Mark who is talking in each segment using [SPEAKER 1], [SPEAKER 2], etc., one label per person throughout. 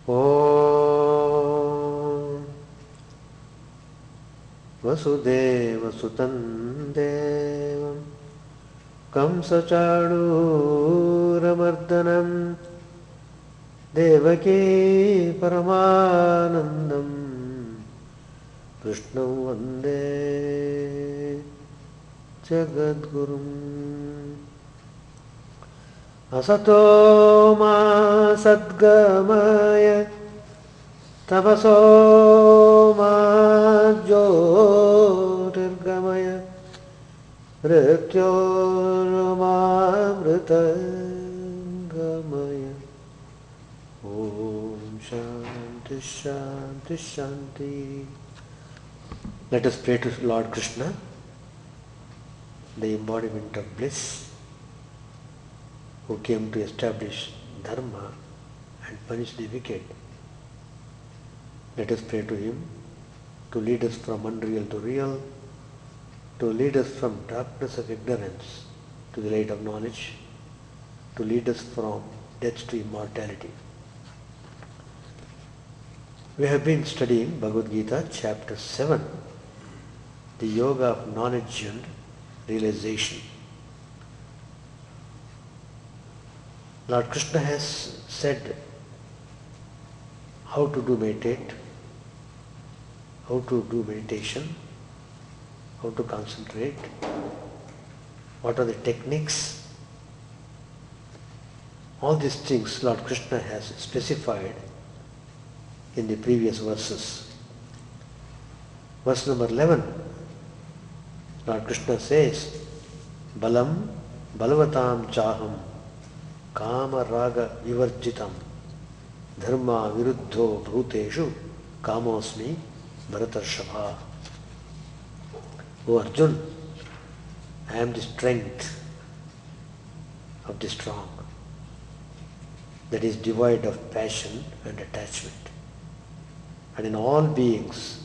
[SPEAKER 1] Om Vasudeva Sutam Devam Kamsachanuramardanam Devaki Paramanandam Krishnam Vande Jagadgurum Asato ma sadgamaya tapaso ma jyotirgamaya mrityormamritangamaya. Om Shanti Shanti Shanti. Let us pray to Lord Krishna, the embodiment of bliss, who came to establish dharma and punish the wicked. Let us pray to him to lead us from unreal to real, to lead us from darkness of ignorance to the light of knowledge, to lead us from death to immortality. We have been studying Bhagavad Gita chapter 7, the yoga of knowledge and realization. Lord Krishna has said how to do meditation, how to concentrate, what are the techniques. All these things Lord Krishna has specified in the previous verses. Verse number 11, Lord Krishna says, Balam balavatam chaham kama raga vivarjitam dharma viruddho bhuteshu kamosmi bharatarshava. O Arjun, I am the strength of the strong, that is devoid of passion and attachment. And in all beings,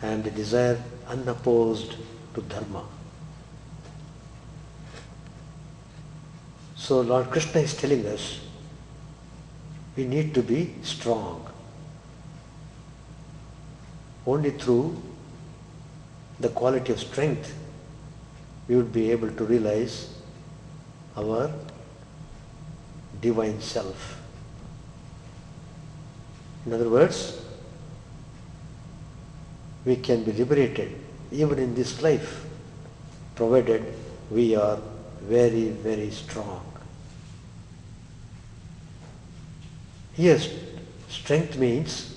[SPEAKER 1] I am the desire unopposed to dharma. So Lord Krishna is telling us we need to be strong. Only through the quality of strength we would be able to realize our divine self. In other words, we can be liberated even in this life, provided we are very, very strong. Here, strength means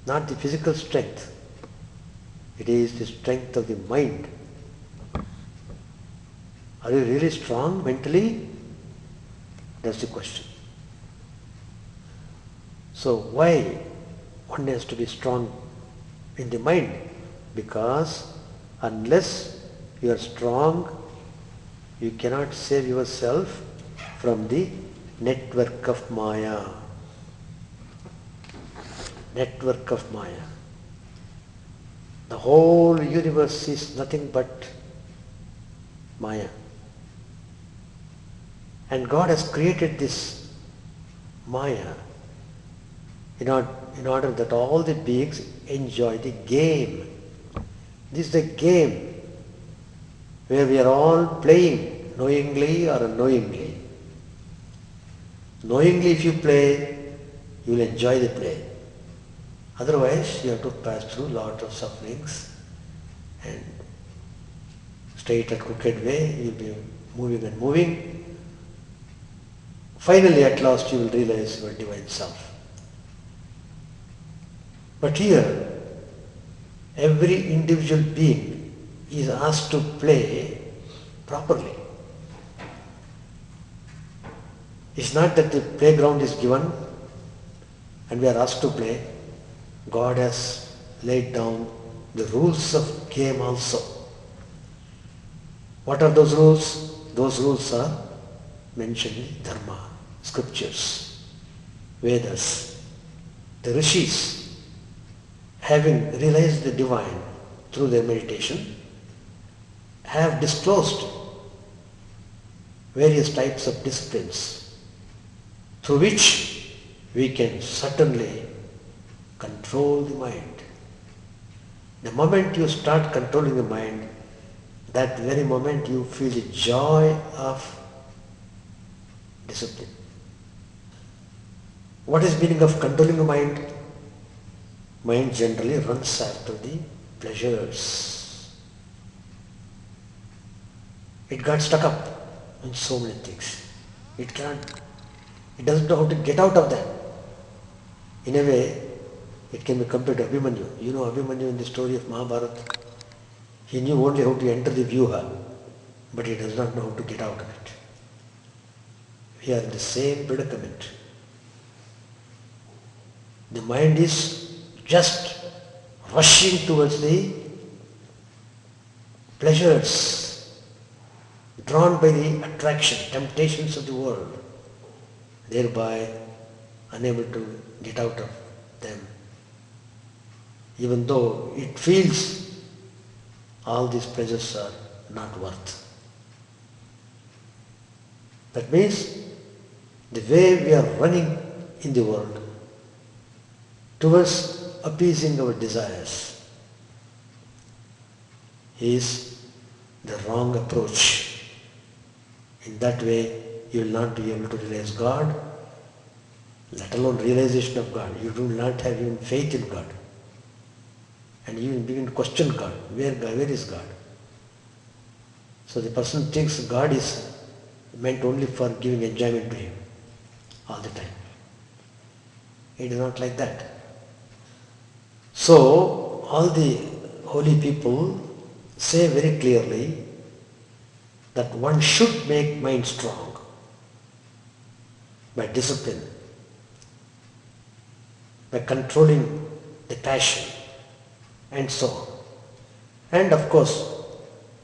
[SPEAKER 1] not the physical strength. It is the strength of the mind. Are you really strong mentally? That's the question. So why one has to be strong in the mind? Because unless you are strong, you cannot save yourself from the network of Maya. Network of Maya. The whole universe is nothing but Maya. And God has created this Maya in order that all the beings enjoy the game. This is the game where we are all playing, knowingly or unknowingly. Knowingly if you play, you will enjoy the play. Otherwise, you have to pass through lot of sufferings, and straight and crooked way, you will be moving and moving. Finally, at last, you will realize your divine self. But here, every individual being is asked to play properly. It's not that the playground is given and we are asked to play. God has laid down the rules of game also. What are those rules? Those rules are mentioned in Dharma, scriptures, Vedas. The rishis, having realized the divine through their meditation, have disclosed various types of disciplines through which we can certainly control the mind. The moment you start controlling the mind, that very moment you feel the joy of discipline. What is the meaning of controlling the mind? Mind generally runs after the pleasures. It got stuck up in so many things. It doesn't know how to get out of that. In a way, it can be compared to Abhimanyu. You know Abhimanyu in the story of Mahabharata? He knew only how to enter the Vyuha, but he does not know how to get out of it. We are in the same predicament. The mind is just rushing towards the pleasures, drawn by the attraction, temptations of the world, thereby unable to get out of them. Even though it feels all these pleasures are not worth. That means the way we are running in the world towards appeasing our desires is the wrong approach. In that way, you will not be able to realize God, let alone realization of God. You do not have even faith in God. And you begin to question God. Where is God? So the person thinks God is meant only for giving enjoyment to him all the time. It is not like that. So all the holy people say very clearly that one should make mind strong by discipline, by controlling the passion, and so on. And of course,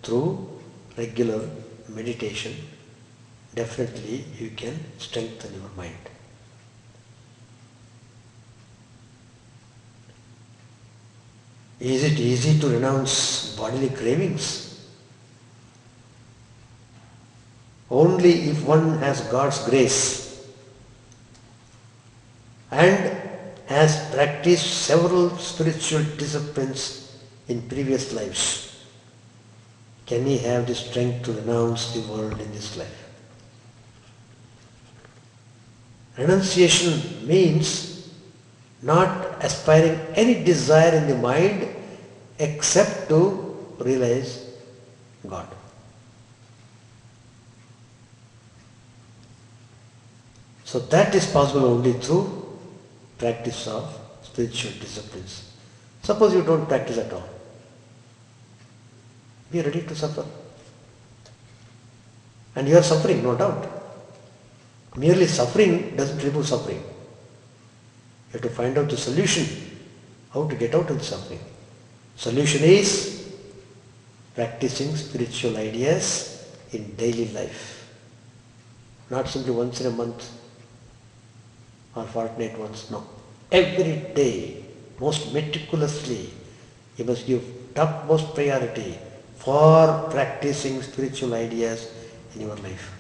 [SPEAKER 1] through regular meditation, definitely you can strengthen your mind. Is it easy to renounce bodily cravings? Only if one has God's grace and has practiced several spiritual disciplines in previous lives can he have the strength to renounce the world in this life. Renunciation means not aspiring any desire in the mind except to realize God. So that is possible only through practice of spiritual disciplines. Suppose you don't practice at all. Be ready to suffer. And you are suffering, no doubt. Merely suffering doesn't remove suffering. You have to find out the solution, how to get out of the suffering. Solution is practicing spiritual ideas in daily life. Not simply once in a month or fortnight once, no. Every day, most meticulously, you must give topmost priority for practicing spiritual ideas in your life.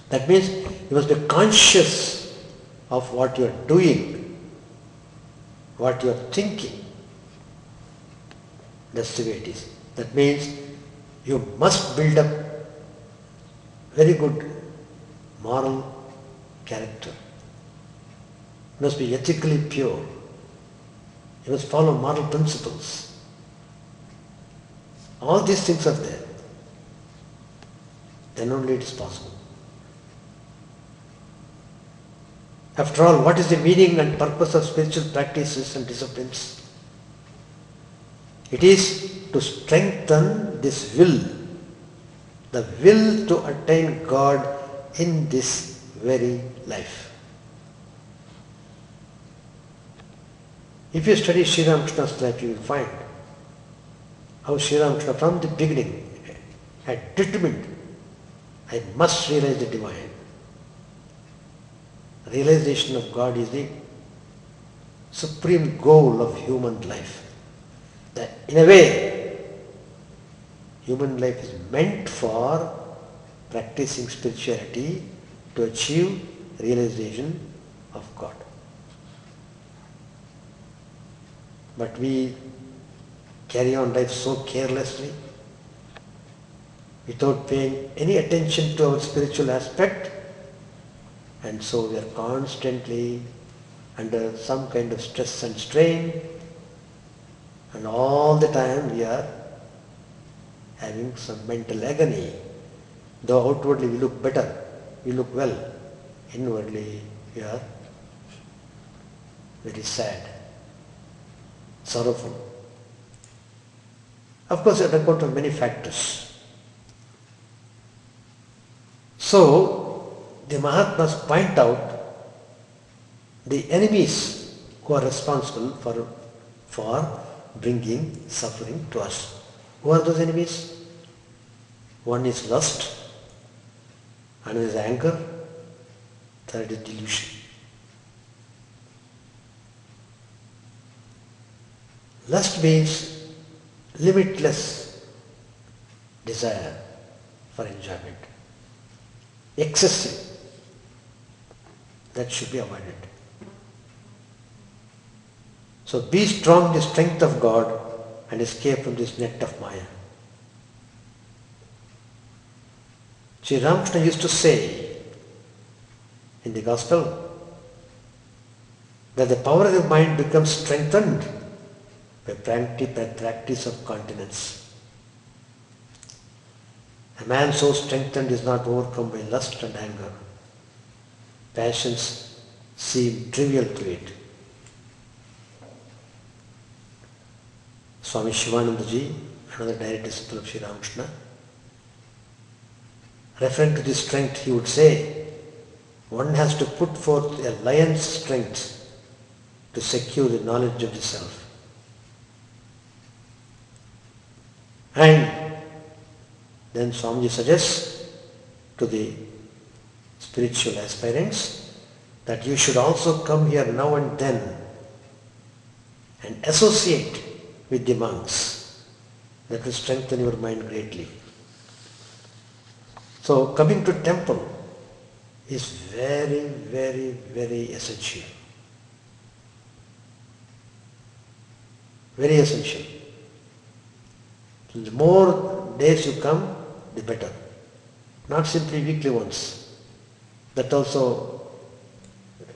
[SPEAKER 1] That means you must be conscious of what you are doing, what you are thinking. That's the way it is. That means you must build up very good moral character. You must be ethically pure. You must follow moral principles. All these things are there. Then only it is possible. After all, what is the meaning and purpose of spiritual practices and disciplines? It is to strengthen this will, the will to attain God in this very life. If you study Sri Ramakrishna's life, you will find how Sri Ramakrishna from the beginning had determined, I must realize the divine. Realization of God is the supreme goal of human life. That in a way, human life is meant for practicing spirituality to achieve realization of God. But we carry on life so carelessly, without paying any attention to our spiritual aspect, and so we are constantly under some kind of stress and strain, and all the time we are having some mental agony. Though outwardly we look better, we look well, inwardly we are very sad, sorrowful. Of course, on account of many factors. So, the Mahatmas point out the enemies who are responsible for bringing suffering to us. Who are those enemies? One is lust, another is anger, third is delusion. Lust means limitless desire for enjoyment. Excessive. That should be avoided. So be strong in the strength of God and escape from this net of Maya. Sri Ramakrishna used to say in the Gospel that the power of the mind becomes strengthened by practice of continence. A man so strengthened is not overcome by lust and anger. Passions seem trivial to it. Swami Shivanandaji, another direct disciple of Sri Ramakrishna, referring to this strength, he would say, one has to put forth a lion's strength to secure the knowledge of the self. And then Swamiji suggests to the spiritual aspirants that you should also come here now and then and associate with the monks. That will strengthen your mind greatly. So coming to temple is very, very, very essential. Very essential. The more days you come, the better. Not simply weekly once. That also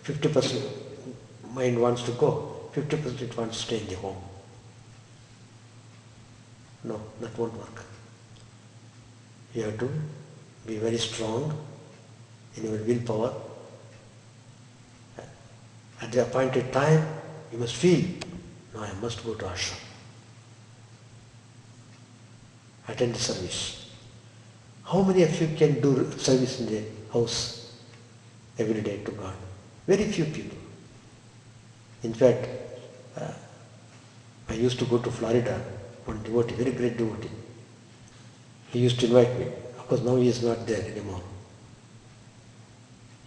[SPEAKER 1] 50% mind wants to go, 50% it wants to stay in the home. No, that won't work. You have to be very strong in your willpower. At the appointed time, you must feel, no, I must go to ashram. Attend the service. How many of you can do service in the house every day to God? Very few people. In fact, I used to go to Florida, one devotee, very great devotee. He used to invite me. Of course, now he is not there anymore.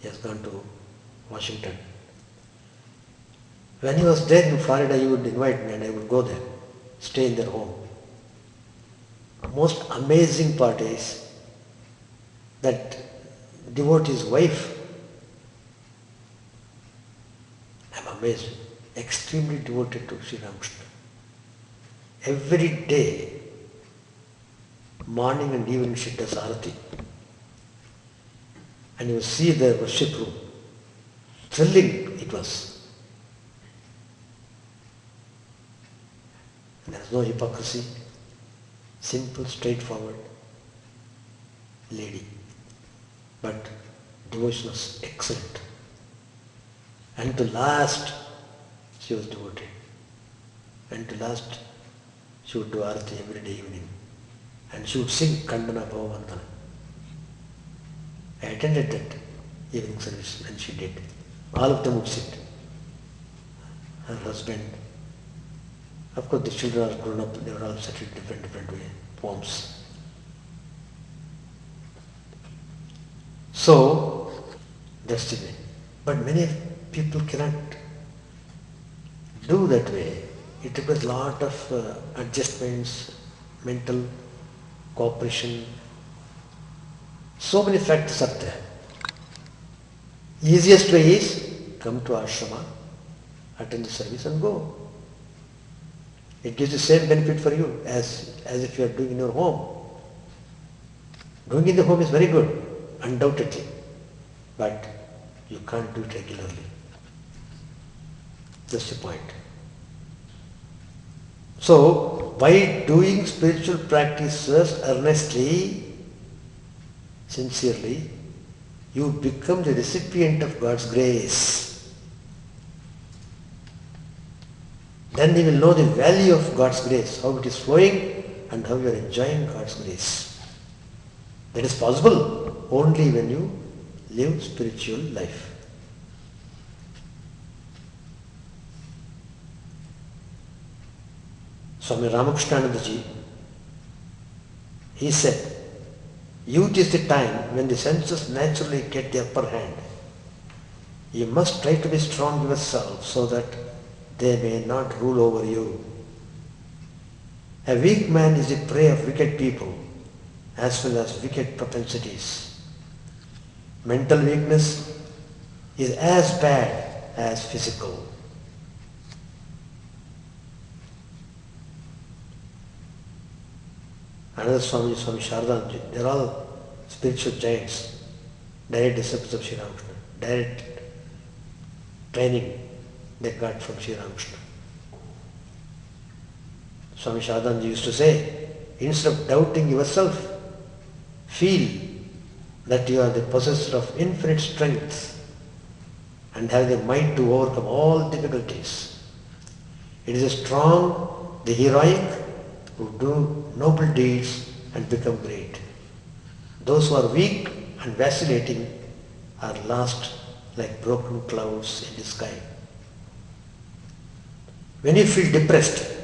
[SPEAKER 1] He has gone to Washington. When he was there in Florida, he would invite me and I would go there, stay in their home. The most amazing part is that devotee's wife, I'm amazed, extremely devoted to Sri Ramakrishna. Every day, morning and evening she does arati. And you see the worship room. Thrilling it was. There is no hypocrisy. Simple, straightforward lady. But devotion was excellent. And to last, she was devoted. And to last, she would do arati every day evening. And she would sing Kandana Bhavavandana. I attended that evening service and she did. All of them would sit. Her husband. Of course the children are grown up, they were all settled different way, poems. So, that's the way. But many people cannot do that way. It requires a lot of adjustments, mental cooperation. So many factors are there. Easiest way is come to ashrama, attend the service and go. It gives the same benefit for you as if you are doing in your home. Doing in the home is very good, undoubtedly, but you can't do it regularly. That's the point. So, by doing spiritual practices earnestly, sincerely, you become the recipient of God's grace. Then you will know the value of God's grace, how it is flowing and how you are enjoying God's grace. That is possible only when you live spiritual life. Swami Ramakrishna, he said, youth is the time when the senses naturally get the upper hand. You must try to be strong yourself so that they may not rule over you. A weak man is the prey of wicked people as well as wicked propensities. Mental weakness is as bad as physical. Another Swami Shardanji, they are all spiritual giants, direct disciples of Sri Ramakrishna, direct training they got from Sri Ramakrishna. Swami Shardanji used to say, instead of doubting yourself, feel that you are the possessor of infinite strength and have the might to overcome all difficulties. It is the strong, the heroic, who do noble deeds and become great. Those who are weak and vacillating are lost like broken clouds in the sky. When you feel depressed,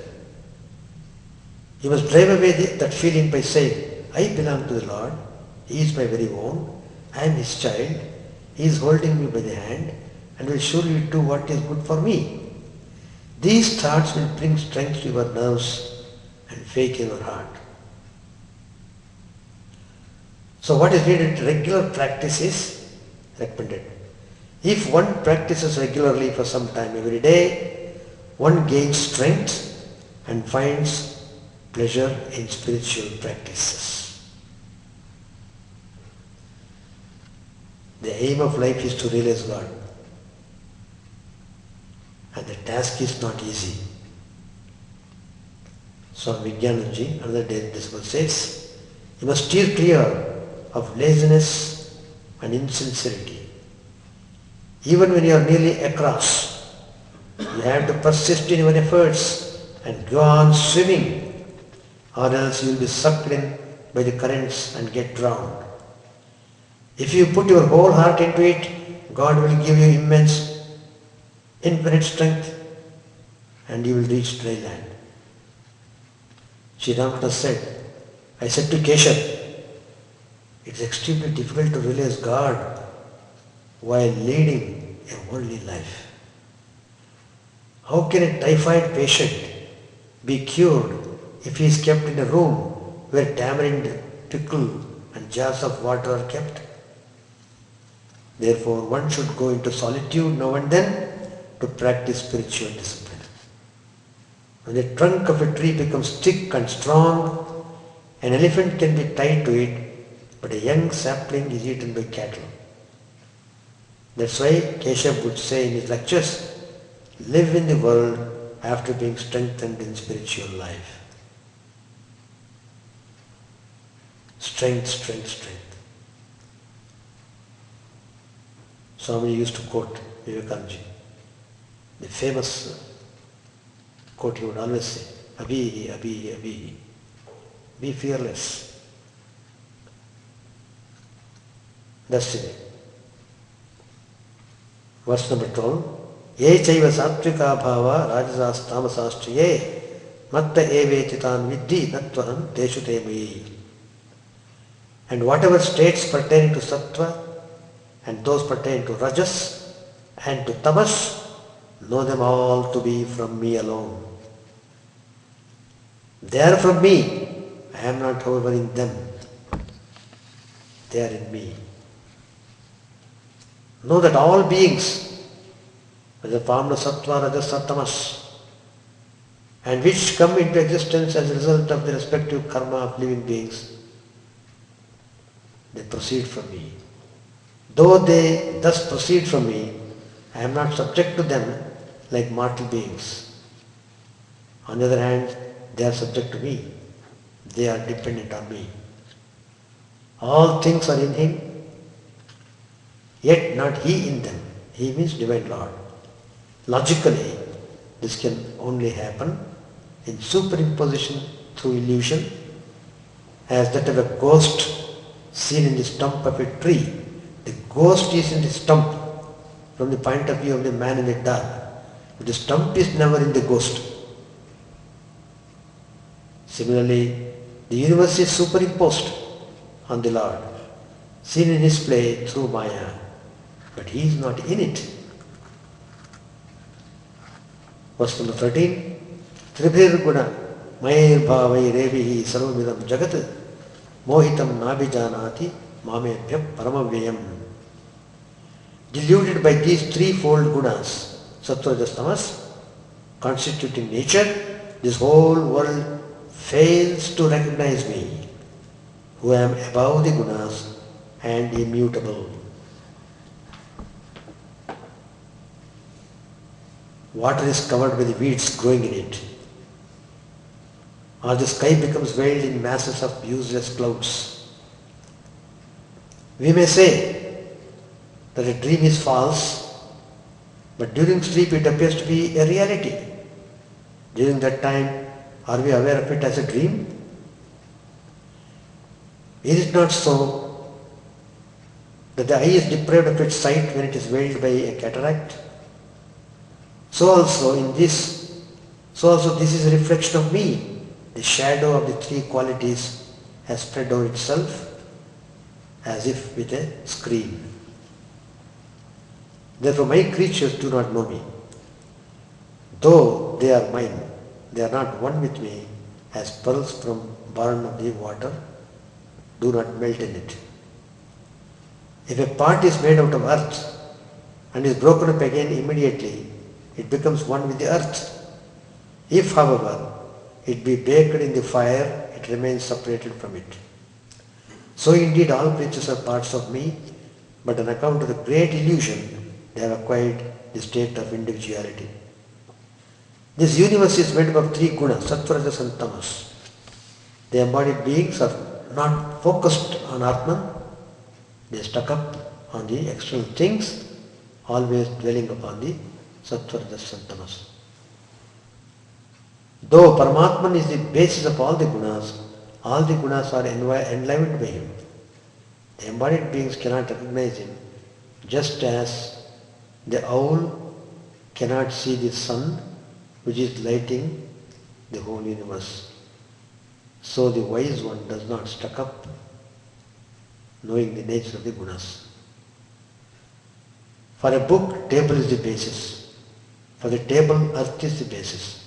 [SPEAKER 1] you must drive away that feeling by saying, I belong to the Lord, He is my very own, I am His child, He is holding me by the hand and will surely do what is good for me. These thoughts will bring strength to your nerves and faith in your heart. So what is needed? Regular practice is recommended. If one practices regularly for some time every day, one gains strength and finds pleasure in spiritual practices. The aim of life is to realize God. And the task is not easy. Swami Vijnananji, another disciple, says, you must steer clear of laziness and insincerity. Even when you are nearly across, you have to persist in your efforts and go on swimming, or else you will be sucked in by the currents and get drowned. If you put your whole heart into it, God will give you immense, infinite strength and you will reach dry land. Sri Ramakrishna said, I said to Keshav, it's extremely difficult to realize God while leading a worldly life. How can a typhoid patient be cured if he is kept in a room where tamarind, pickle and jars of water are kept? Therefore, one should go into solitude now and then to practice spiritual discipline. When the trunk of a tree becomes thick and strong, an elephant can be tied to it, but a young sapling is eaten by cattle. That's why Keshav would say in his lectures, live in the world after being strengthened in spiritual life. Strength, strength, strength. Swami used to quote Vivekananda, the famous quote he would always say, Abhi, Abhi, Abhi. Be fearless. That's it. Verse number 12. Ye chaiva sattvika bhava rajasas tamasascha ye matta eveti tan vidhi nattvaham teshu te mayi. And whatever states pertaining to sattva and those pertaining to rajas and to tamas, know them all to be from me alone. They are from me. I am not, however, in them. They are in me. Know that all beings, whether formed of sattva, rajas or tamas, and which come into existence as a result of the respective karma of living beings, they proceed from me. Though they thus proceed from me, I am not subject to them like mortal beings. On the other hand, they are subject to me. They are dependent on me. All things are in him, yet not he in them. He means Divine Lord. Logically, this can only happen in superimposition through illusion, as that of a ghost seen in the stump of a tree. The ghost is in the stump from the point of view of the man in the dark, but the stump is never in the ghost. Similarly, the universe is superimposed on the Lord, seen in his play through Maya, but he is not in it. Verse number 13. Tribhir guna mayir bhavai revihi sarvamidam jagat mohitam nabhijanati mamebhya paramavyayam. Deluded by these threefold gunas, sattva, rajas, tamas, constituting nature, this whole world fails to recognize me, who am above the gunas and immutable. Water is covered by the weeds growing in it, or the sky becomes veiled in masses of useless clouds. We may say that a dream is false, but during sleep it appears to be a reality. During that time, are we aware of it as a dream? Is it not so that the eye is deprived of its sight when it is veiled by a cataract? So also this is a reflection of me. The shadow of the three qualities has spread over itself as if with a screen. Therefore my creatures do not know me. Though they are mine, they are not one with me, as pearls from born of the water do not melt in it. If a part is made out of earth and is broken up again immediately, it becomes one with the earth. If, however, it be baked in the fire, it remains separated from it. So indeed all creatures are parts of me, but on account of the great illusion, they have acquired the state of individuality. This universe is made up of three gunas, sattva, rajas and tamas. The embodied beings are not focused on Atman, they are stuck up on the external things, always dwelling upon the sattva, rajas and tamas. Though Paramatman is the basis of all the gunas are enlivened by him. The embodied beings cannot recognize him, just as the owl cannot see the sun which is lighting the whole universe. So the wise one does not stuck up knowing the nature of the gunas. For a book, table is the basis. For the table, earth is the basis.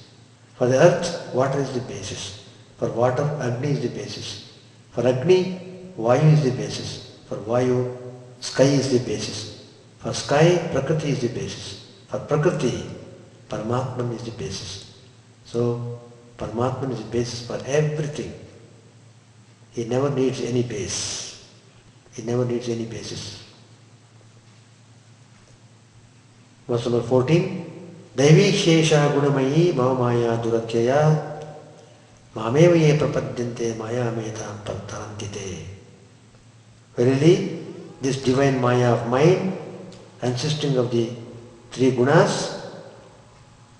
[SPEAKER 1] For the earth, water is the basis. For water, Agni is the basis. For Agni, Vayu is the basis. For Vayu, sky is the basis. For sky, Prakriti is the basis. For Prakriti, Paramatman is the basis. So, Paramatman is the basis for everything. He never needs any base. He never needs any basis. Verse number 14. Daivi Shesha Gunamayi Mamaya Duratyaya Mamevaye Prapadyante Maya Medam Tarantite. Verily, this divine Maya of mine, consisting of the three gunas,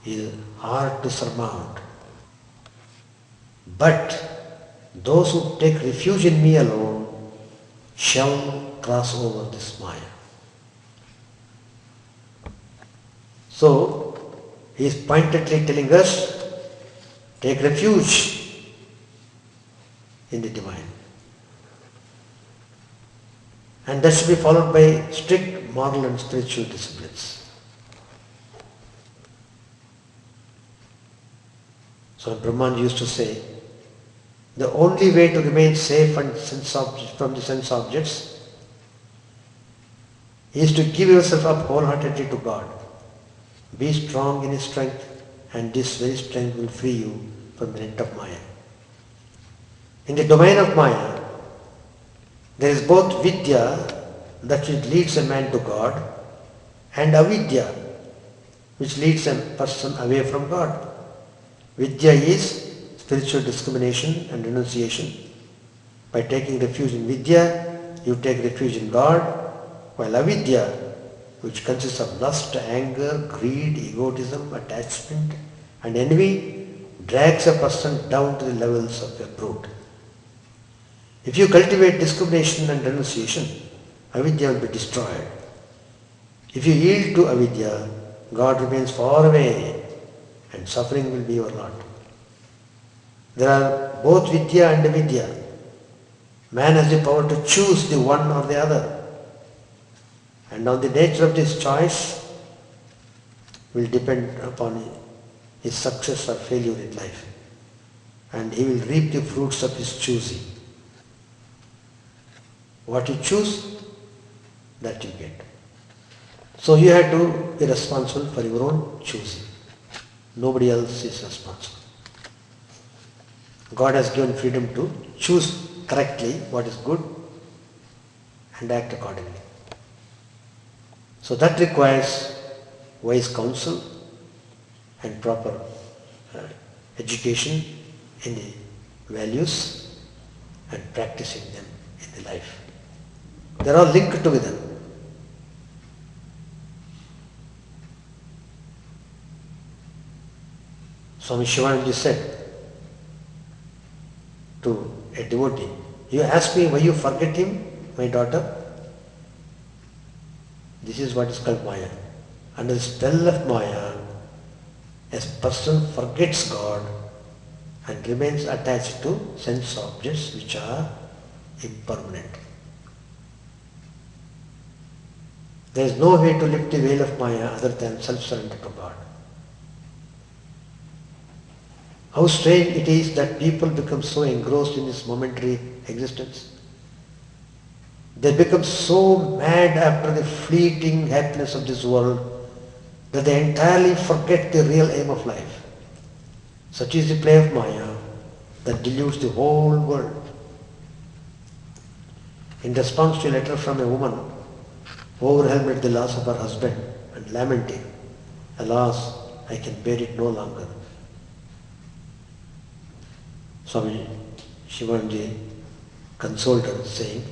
[SPEAKER 1] is hard to surmount. But those who take refuge in me alone shall cross over this Maya. So, he is pointedly telling us, take refuge in the divine. And that should be followed by strict moral and spiritual disciplines. So Brahman used to say, the only way to remain safe and from the sense objects is to give yourself up wholeheartedly to God. Be strong in His strength and this very strength will free you from the net of Maya. In the domain of Maya, there is both Vidya, that which leads a man to God, and Avidya, which leads a person away from God. Vidya is spiritual discrimination and renunciation. By taking refuge in Vidya, you take refuge in God, while Avidya, which consists of lust, anger, greed, egotism, attachment, and envy, drags a person down to the levels of a brute. If you cultivate discrimination and renunciation, Avidya will be destroyed. If you yield to Avidya, God remains far away and suffering will be your lot. There are both Vidya and Avidya. Man has the power to choose the one or the other. And on the nature of this choice will depend upon his success or failure in life. And he will reap the fruits of his choosing. What you choose, that you get. So you have to be responsible for your own choosing. Nobody else is responsible. God has given freedom to choose correctly what is good and act accordingly. So that requires wise counsel and proper education in the values and practicing them in the life. They are all linked together. Swami Shivananda said to a devotee, "You ask me why you forget him, my daughter? This is what is called Maya. Under the spell of Maya, a person forgets God and remains attached to sense objects which are impermanent. There is no way to lift the veil of Maya other than self-surrender to God. How strange it is that people become so engrossed in this momentary existence. They become so mad after the fleeting happiness of this world that they entirely forget the real aim of life. Such is the play of Maya that deludes the whole world." In response to a letter from a woman overwhelmed at the loss of her husband and lamenting, "Alas, I can bear it no longer," Swami Shivanji consoled her, saying,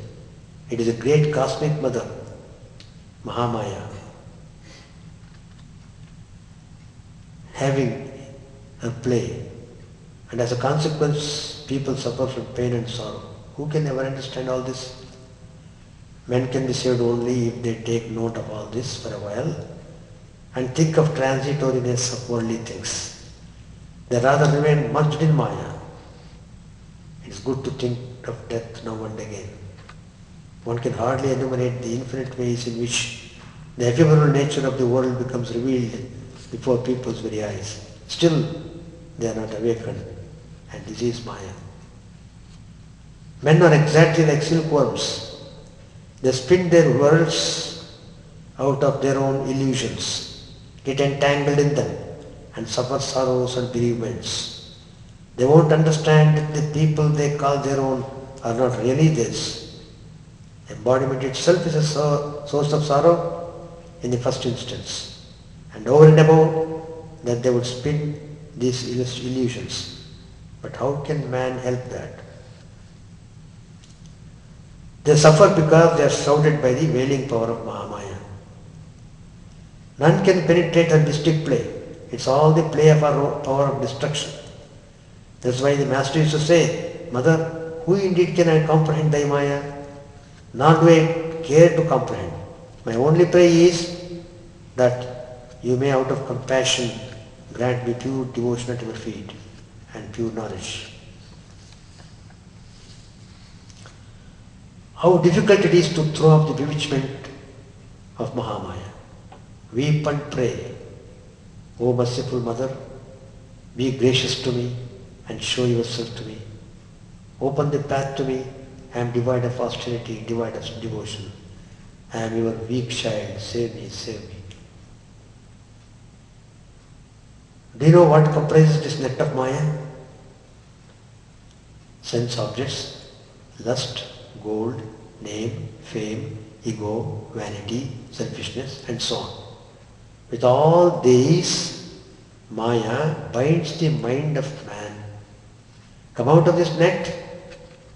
[SPEAKER 1] "It is a great cosmic mother, Mahamaya, having her play, and as a consequence people suffer from pain and sorrow. Who can ever understand all this? Men can be saved only if they take note of all this for a while and think of transitoriness of worldly things. They rather remain merged in Maya. It is good to think of death now and again. One can hardly enumerate the infinite ways in which the ephemeral nature of the world becomes revealed before people's very eyes. Still, they are not awakened, and this is Maya. Men are exactly like silkworms. They spin their worlds out of their own illusions, get entangled in them, and suffer sorrows and bereavements. They won't understand that the people they call their own are not really theirs. Embodiment itself is a source of sorrow in the first instance, and over and above that they would spin these illusions. But how can man help that? They suffer because they are shrouded by the veiling power of Mahamaya. None can penetrate her mystic play. It's all the play of our power of destruction. That's why the Master used to say, "Mother, who indeed can I comprehend thy Maya? Nor do I care to comprehend. My only prayer is that you may out of compassion grant me pure devotion at your feet and pure knowledge." How difficult it is to throw off the bewitchment of Mahamaya. Weep and pray, "O merciful Mother, be gracious to me and show yourself to me. Open the path to me. I am devoid of austerity, devoid of devotion. I am your weak child. Save me, save me." Do you know what comprises this net of Maya? Sense objects, lust, gold, name, fame, ego, vanity, selfishness, and so on. With all these, Maya binds the mind of man. Come out of this net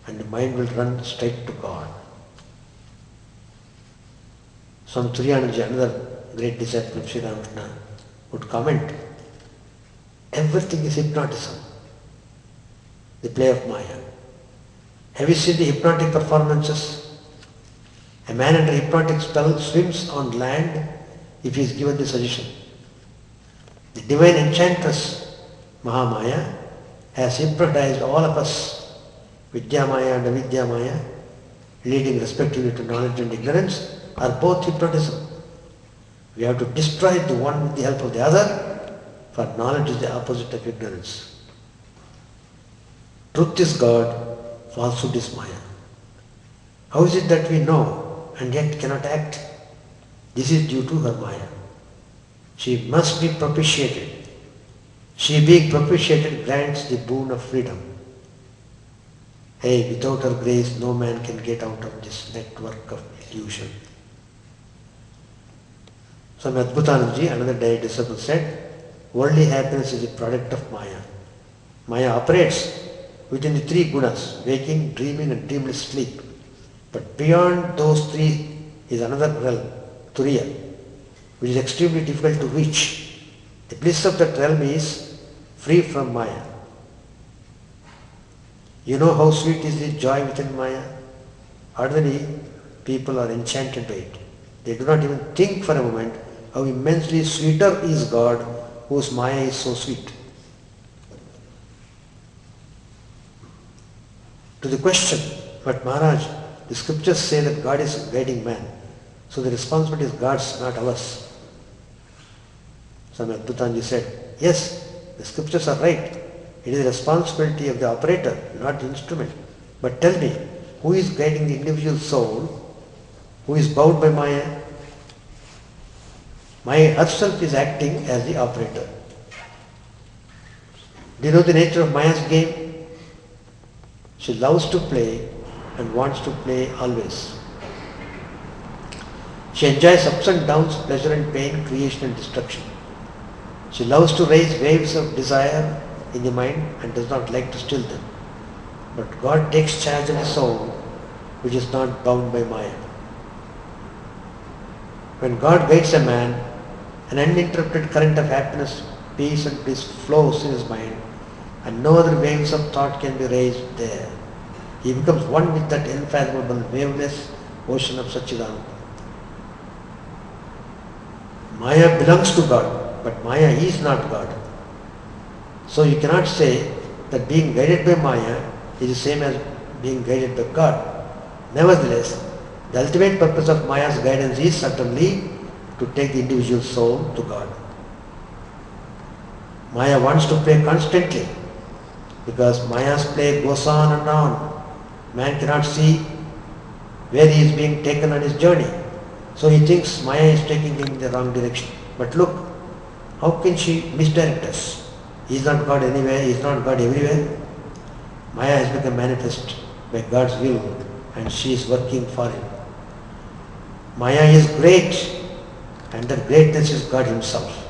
[SPEAKER 1] and the mind will run straight to God. Swami Turiyananji, another great disciple of Sri Ramakrishna, would comment, everything is hypnotism, the play of Maya. Have you seen the hypnotic performances? A man under hypnotic spell swims on land if he is given the suggestion. The divine enchantress, Mahamaya, has hypnotized all of us, Vidyamaya and Avidyamaya, leading respectively to knowledge and ignorance, are both hypnotism. We have to destroy the one with the help of the other, for knowledge is the opposite of ignorance. Truth is God, falsehood is Maya. How is it that we know and yet cannot act? This is due to her Maya. She must be propitiated. She being propitiated grants the boon of freedom. Hey, without her grace, no man can get out of this network of illusion. Swami Adbhutanandaji, another Daya disciple, said, worldly happiness is a product of Maya. Maya operates within the three gunas, waking, dreaming and dreamless sleep. But beyond those three is another realm, Turiya, which is extremely difficult to reach. The bliss of that realm is free from Maya. You know how sweet is the joy within Maya? Ordinarily, people are enchanted by it. They do not even think for a moment how immensely sweeter is God, whose Maya is so sweet. To the question, but Maharaj, the scriptures say that God is guiding man, so the responsibility is God's, not ours. Swami Adbhutanandaji said, yes, the scriptures are right. It is the responsibility of the operator, not the instrument. But tell me, who is guiding the individual soul, who is bound by Maya? Maya herself is acting as the operator. Do you know the nature of Maya's game? She loves to play and wants to play always. She enjoys ups and downs, pleasure and pain, creation and destruction. She loves to raise waves of desire in the mind and does not like to still them. But God takes charge of the soul, which is not bound by Maya. When God guides a man, an uninterrupted current of happiness, peace and bliss flows in his mind, and no other waves of thought can be raised there. He becomes one with that unfathomable, waveless ocean of Satchidananda. Maya belongs to God, but Maya is not God. So you cannot say that being guided by Maya is the same as being guided by God. Nevertheless, the ultimate purpose of Maya's guidance is certainly to take the individual soul to God. Maya wants to play constantly because Maya's play goes on and on. Man cannot see where he is being taken on his journey. So he thinks Maya is taking him in the wrong direction. But look, how can she misdirect us? He is not God anywhere, he is not God everywhere. Maya has become manifest by God's will and she is working for him. Maya is great and that greatness is God himself.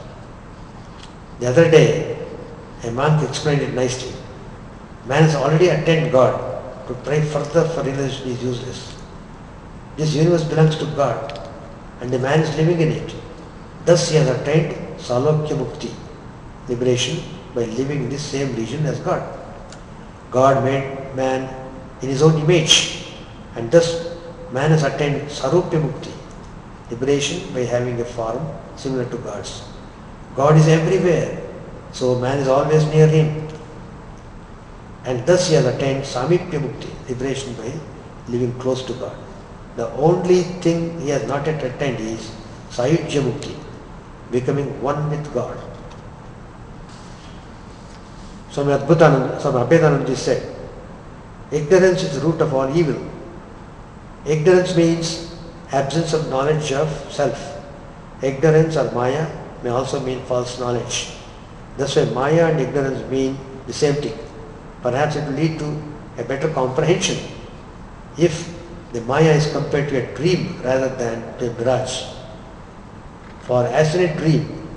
[SPEAKER 1] The other day, a monk explained it nicely. Man has already attained God. To try further for realization is useless. This universe belongs to God and the man is living in it. Thus he has attained Salokya Mukti, liberation, by living in this same region as God. God made man in his own image and thus man has attained Sarupya Mukti, liberation by having a form similar to God's. God is everywhere, so man is always near him. And thus he has attained Samipya Mukti, liberation by living close to God. The only thing he has not yet attained is Sayujya Mukti, becoming one with God. Swami Abhedanandaji said, ignorance is the root of all evil. Ignorance means absence of knowledge of self. Ignorance or Maya may also mean false knowledge. That's why Maya and ignorance mean the same thing. Perhaps it will lead to a better comprehension if the Maya is compared to a dream rather than to a mirage. For as in a dream,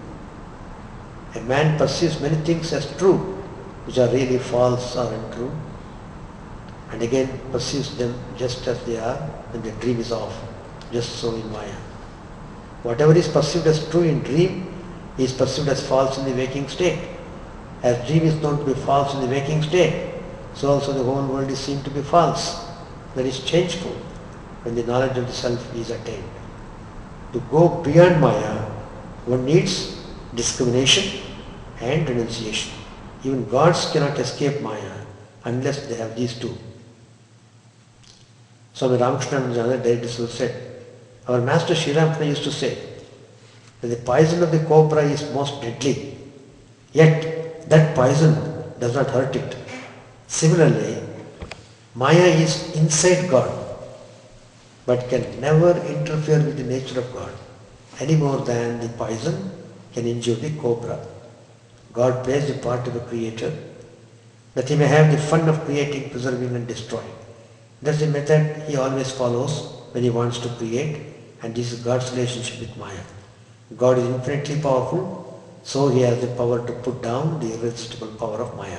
[SPEAKER 1] a man perceives many things as true, which are really false or untrue, and again perceives them just as they are when the dream is off, just so in Maya. Whatever is perceived as true in dream is perceived as false in the waking state. As dream is known to be false in the waking state, so also the whole world is seen to be false, that is changeful, when the knowledge of the self is attained. To go beyond Maya, one needs discrimination and renunciation. Even gods cannot escape Maya unless they have these two. Swami Ramakrishna and other deities said, our master Sri Ramakrishna used to say that the poison of the cobra is most deadly, yet that poison does not hurt it. Similarly, Maya is inside God, but can never interfere with the nature of God, any more than the poison can injure the cobra. God plays the part of a creator, that he may have the fun of creating, preserving and destroying. That's the method he always follows when he wants to create, and this is God's relationship with Maya. God is infinitely powerful, so he has the power to put down the irresistible power of Maya.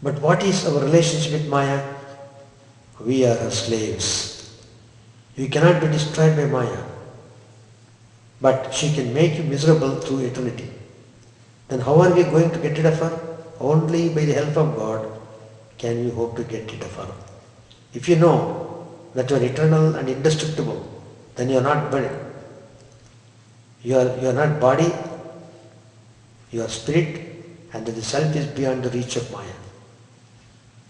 [SPEAKER 1] But what is our relationship with Maya? We are her slaves. You cannot be destroyed by Maya, but she can make you miserable through eternity. Then how are we going to get rid of her? Only by the help of God can we hope to get rid of her. If you know that you are eternal and indestructible, then you are not body. You are not body, you are spirit, and that the self is beyond the reach of Maya.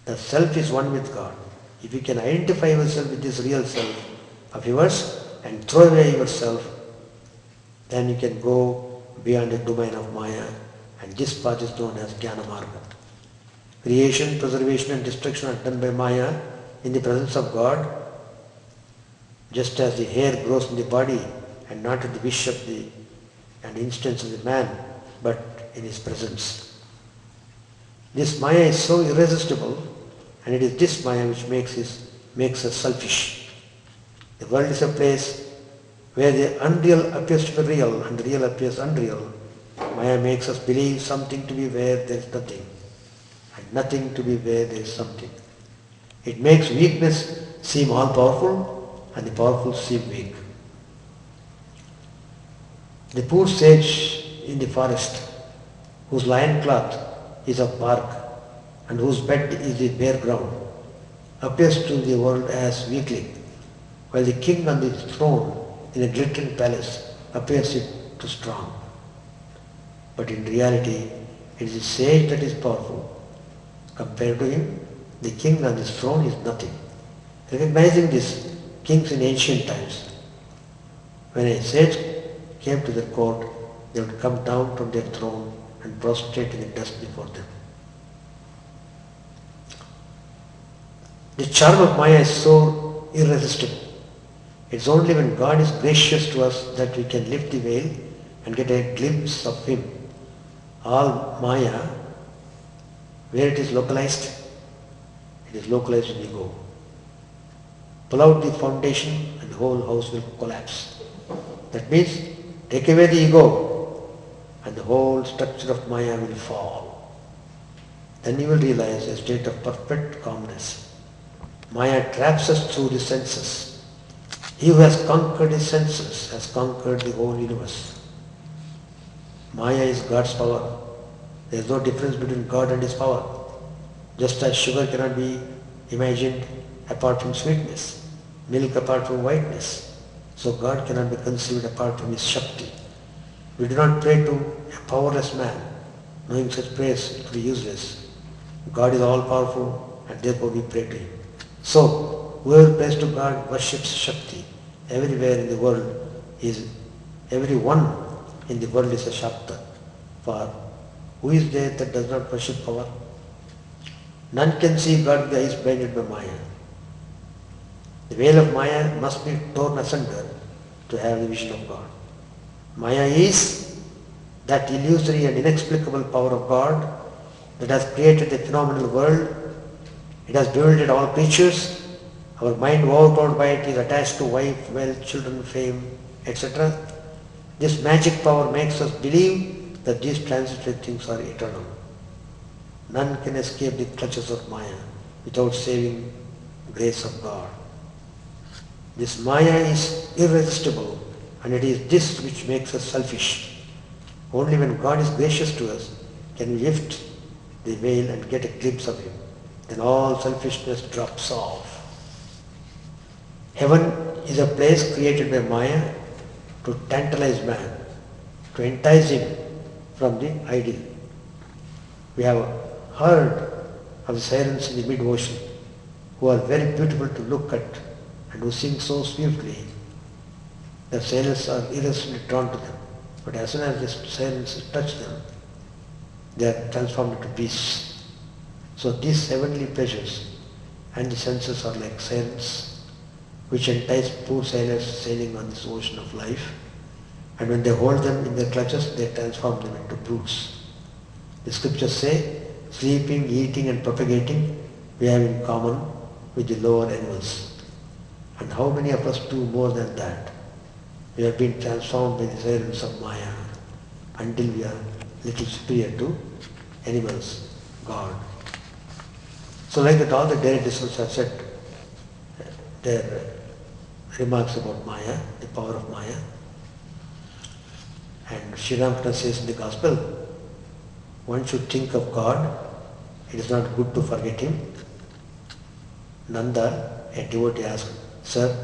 [SPEAKER 1] The self is one with God. If you can identify yourself with this real self of yours and throw away yourself, then you can go beyond the domain of Maya, and this path is known as Jnana Marga. Creation, preservation and destruction are done by Maya in the presence of God, just as the hair grows in the body and not at the wish of the and instance of the man, but in his presence. This Maya is so irresistible, and it is this Maya which makes us selfish. The world is a place where the unreal appears to be real and the real appears unreal. Maya makes us believe something to be where there is nothing, and nothing to be where there is something. It makes weakness seem all powerful and the powerful seem weak. The poor sage in the forest, whose lion cloth is of bark and whose bed is the bare ground, appears to the world as weakling, while the king on the throne in a glittering palace appears it to strong. But in reality, it is the sage that is powerful. Compared to him, the king on his throne is nothing. Recognizing this, kings in ancient times, when a sage came to their court, they would come down from their throne and prostrate in the dust before them. The charm of Maya is so irresistible. It's only when God is gracious to us that we can lift the veil and get a glimpse of Him. All Maya, where it is localized in ego. Pull out the foundation and the whole house will collapse. That means take away the ego and the whole structure of Maya will fall. Then you will realize a state of perfect calmness. Maya traps us through the senses. He who has conquered his senses has conquered the whole universe. Maya is God's power. There is no difference between God and His power. Just as sugar cannot be imagined apart from sweetness, milk apart from whiteness, so God cannot be conceived apart from His Shakti. We do not pray to a powerless man, knowing such prayers to be useless. God is all-powerful and therefore we pray to Him. So, whoever prays to God worships Shakti. Everywhere in the world everyone in the world is a Shakta. For who is there that does not worship power? None can see God with the eyes blinded by Maya. The veil of Maya must be torn asunder to have the vision of God. Maya is that illusory and inexplicable power of God that has created the phenomenal world. It has bewildered all creatures. Our mind, overpowered by it, is attached to wife, wealth, children, fame, etc. This magic power makes us believe that these transitory things are eternal. None can escape the clutches of Maya without saving grace of God. This Maya is irresistible, and it is this which makes us selfish. Only when God is gracious to us can we lift the veil and get a glimpse of Him. Then all selfishness drops off. Heaven is a place created by Maya to tantalize man, to entice him from the ideal. We have heard of the sirens in the mid-ocean who are very beautiful to look at and who sing so swiftly that sailors are irresistibly drawn to them. But as soon as the sailors touch them, they are transformed into beasts. So these heavenly pleasures and the senses are like sirens which entice poor sailors sailing on this ocean of life, and when they hold them in their clutches, they transform them into brutes. The scriptures say, sleeping, eating and propagating we have in common with the lower animals. And how many of us do more than that? We have been transformed by the sirens of Maya until we are little superior to animals, God. So like that all the Derek disciples have said their remarks about Maya, the power of Maya. And Sri Ramakrishna says in the Gospel, one should think of God, it is not good to forget Him. Nanda, a devotee, asked, Sir,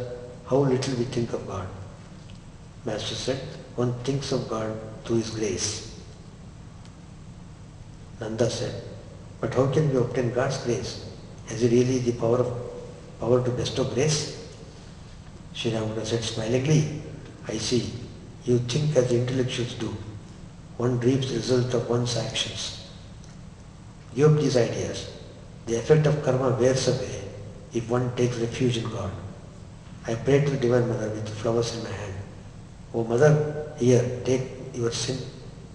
[SPEAKER 1] how little we think of God? Master said, one thinks of God through His grace. Nanda said, but how can we obtain God's grace? Has He really the power to bestow grace? Sri Ramakrishna said smilingly, I see, you think as the intellectuals do. One reaps the result of one's actions. Give up these ideas. The effect of karma wears away if one takes refuge in God. I prayed to the Divine Mother with flowers in my hand. Oh Mother, here, take your sin,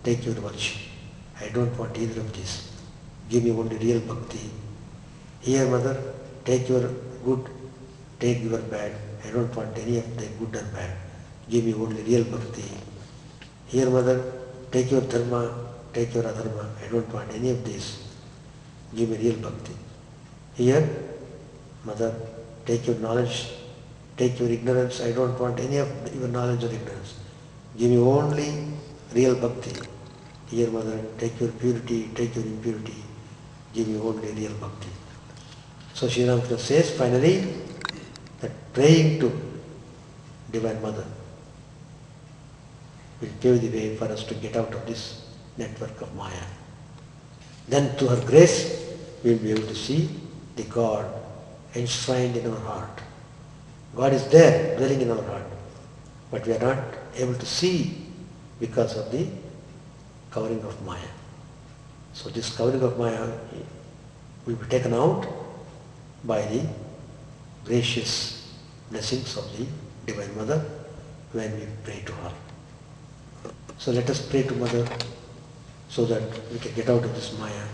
[SPEAKER 1] take your virtue. I don't want either of these. Give me only real bhakti. Here Mother, take your good, take your bad. I don't want any of the good or bad. Give me only real bhakti. Here Mother, take your dharma, take your adharma. I don't want any of these. Give me real bhakti. Here, Mother, take your knowledge, take your ignorance. I don't want any of your knowledge or ignorance. Give me only real bhakti. Here Mother, take your purity, take your impurity. Give me only real bhakti. So Sri Ramakrishna says finally that praying to Divine Mother will pave the way for us to get out of this network of Maya. Then through her grace we will be able to see the God enshrined in our heart. God is there, dwelling in our heart, but we are not able to see because of the covering of Maya. So this covering of Maya will be taken out by the gracious blessings of the Divine Mother when we pray to her. So let us pray to Mother so that we can get out of this Maya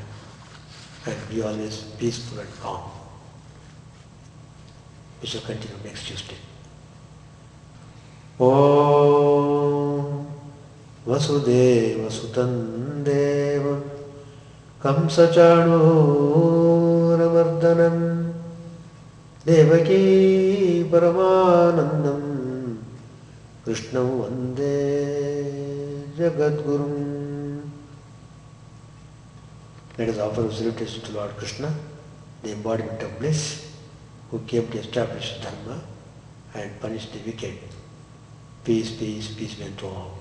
[SPEAKER 1] and be always peaceful and calm. We shall continue next Tuesday. Om Vasudeva Sutam Devam Kamsachanuramardanam Devaki Paramanandam Krishnam Vande Jagadgurum. Let us offer a salutation to Lord Krishna, the embodiment of bliss, who came to establish Dharma and punish the wicked. Peace, peace, peace be unto all.